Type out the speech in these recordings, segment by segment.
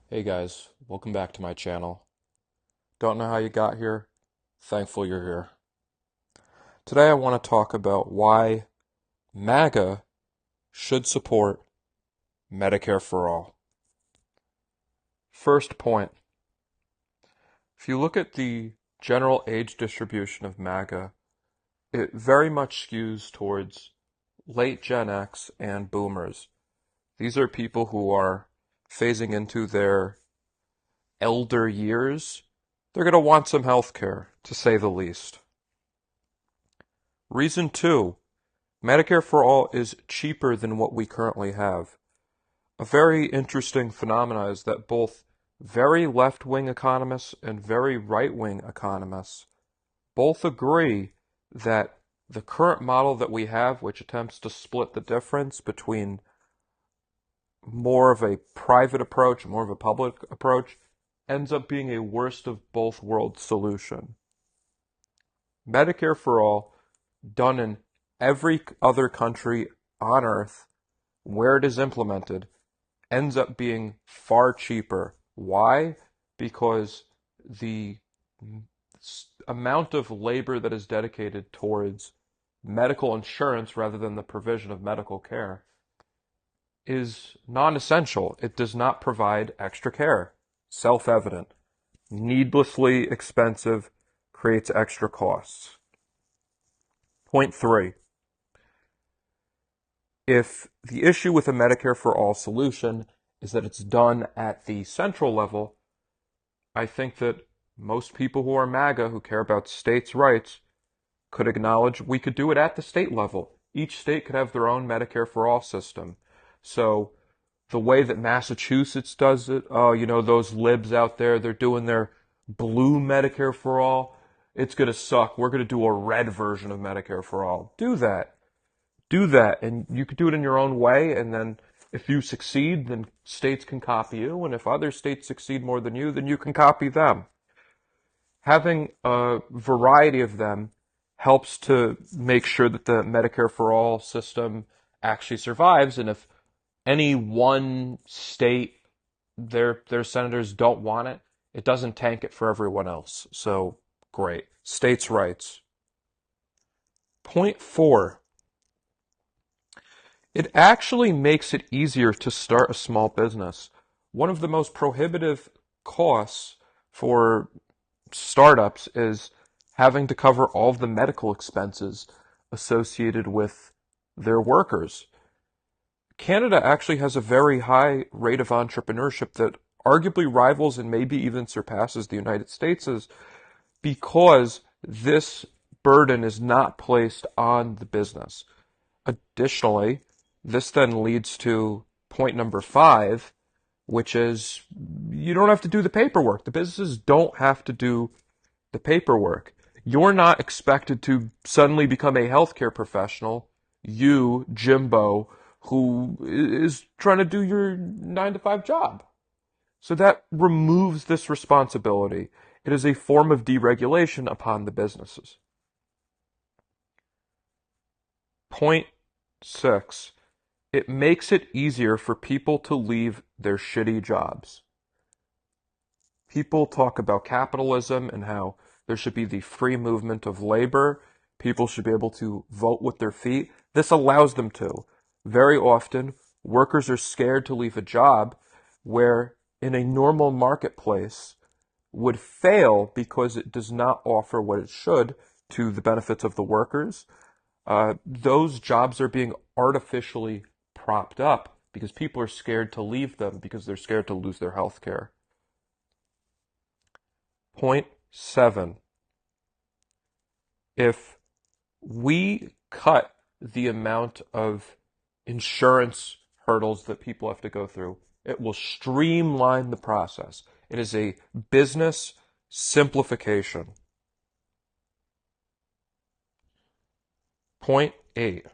Hey guys, welcome back to my channel. Don't know how you got here. Thankful you're here. Today I want to talk about why MAGA should support Medicare for all. First point, if you look at the general age distribution of MAGA, it very much skews towards late Gen X and boomers. These are people who are phasing into their elder years. They're going to want some health care, to say the least. Reason two, Medicare for all is cheaper than what we currently have. A very interesting phenomenon is that both very left-wing economists and very right-wing economists both agree that the current model that we have, which attempts to split the difference between more of a private approach and more of a public approach, ends up being a worst of both worlds solution. Medicare for all, done in every other country on earth where it is implemented, ends up being far cheaper. Why? Because the amount of labor that is dedicated towards medical insurance rather than the provision of medical care is non-essential. It does not provide extra care. Self-evident. Needlessly expensive, creates extra costs. Point three. If the issue with a Medicare for all solution is that it's done at the central level, I think that most people who are MAGA, who care about states' rights, could acknowledge we could do it at the state level. Each state could have their own Medicare for all system. So the way that Massachusetts does it, oh, those libs out there, they're doing their blue Medicare for all. It's going to suck. We're going to do a red version of Medicare for all. Do that, and you could do it in your own way, and then if you succeed, then states can copy you, and if other states succeed more than you, then you can copy them. Having a variety of them helps to make sure that the Medicare for all system actually survives, and if any one state, their senators don't want it, it doesn't tank it for everyone else. So, great. States' rights. Point four. It actually makes it easier to start a small business. One of the most prohibitive costs for startups is having to cover all of the medical expenses associated with their workers. Canada actually has a very high rate of entrepreneurship that arguably rivals and maybe even surpasses the United States' because this burden is not placed on the business. Additionally, this then leads to point number five, which is you don't have to do the paperwork. The businesses don't have to do the paperwork. You're not expected to suddenly become a healthcare professional, you, Jimbo, who is trying to do your 9 to 5 job. So that removes this responsibility. It is a form of deregulation upon the businesses. Point six. It makes it easier for people to leave their shitty jobs. People talk about capitalism and how there should be the free movement of labor. People should be able to vote with their feet. This allows them to. Very often, workers are scared to leave a job where in a normal marketplace would fail because it does not offer what it should to the benefits of the workers. Those jobs are being artificially propped up because people are scared to leave them because they're scared to lose their health care. Point seven. If we cut the amount of insurance hurdles that people have to go through, it will streamline the process. It is a business simplification. Point eight.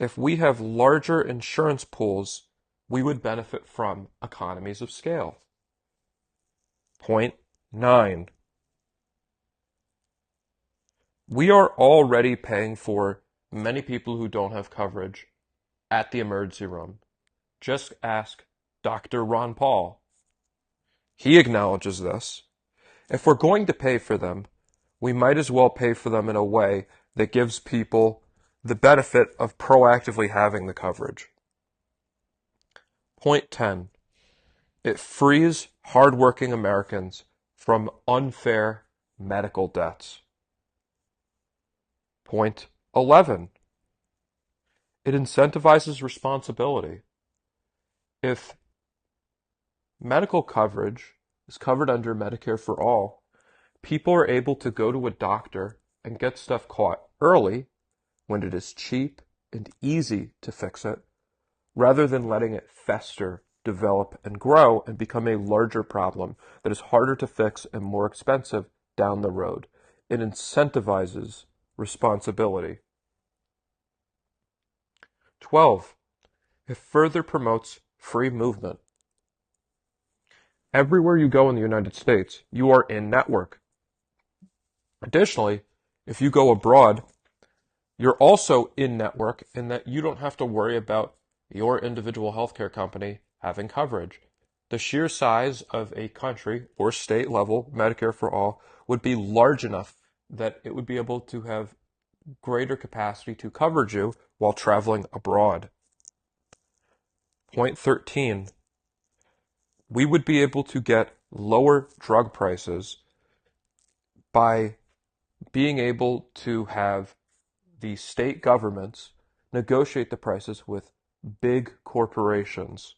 If we have larger insurance pools, we would benefit from economies of scale. Point nine. We are already paying for many people who don't have coverage at the emergency room. Just ask Dr. Ron Paul. He acknowledges this. If we're going to pay for them, we might as well pay for them in a way that gives people the benefit of proactively having the coverage. Point 10. It frees hardworking Americans from unfair medical debts. Point 11. It incentivizes responsibility. If medical coverage is covered under Medicare for all, people are able to go to a doctor and get stuff caught early when it is cheap and easy to fix it, rather than letting it fester, develop, and grow and become a larger problem that is harder to fix and more expensive down the road. It incentivizes responsibility. 12. It further promotes free movement. Everywhere you go in the United States, you are in network. Additionally, if you go abroad, you're also in network in that you don't have to worry about your individual healthcare company having coverage. The sheer size of a country or state level Medicare for all would be large enough that it would be able to have greater capacity to cover you while traveling abroad. Point 13. We would be able to get lower drug prices by being able to have the state governments negotiate the prices with big corporations.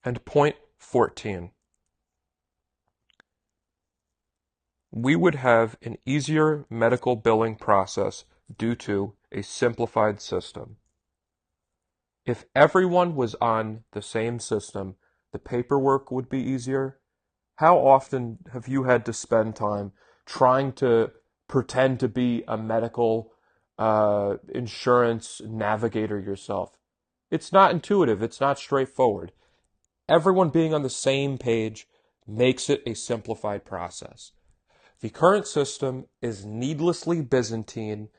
And point 14. We would have an easier medical billing process due to a simplified system. If everyone was on the same system, the paperwork would be easier. How often have you had to spend time trying to pretend to be a medical insurance navigator yourself? It's not intuitive. It's not straightforward. Everyone being on the same page makes it a simplified process. The current system is needlessly Byzantine.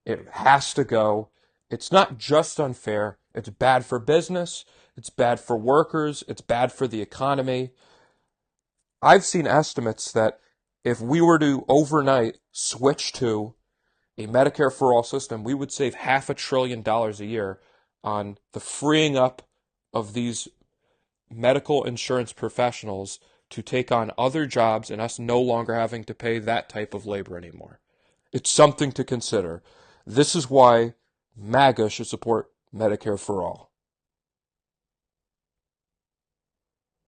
It has to go. It's not just unfair. It's bad for business. It's bad for workers. It's bad for the economy. I've seen estimates that if we were to overnight switch to a Medicare for all system, we would save $500 billion a year on the freeing up of these medical insurance professionals to take on other jobs and us no longer having to pay that type of labor anymore. It's something to consider. This is why MAGA should support Medicare for all.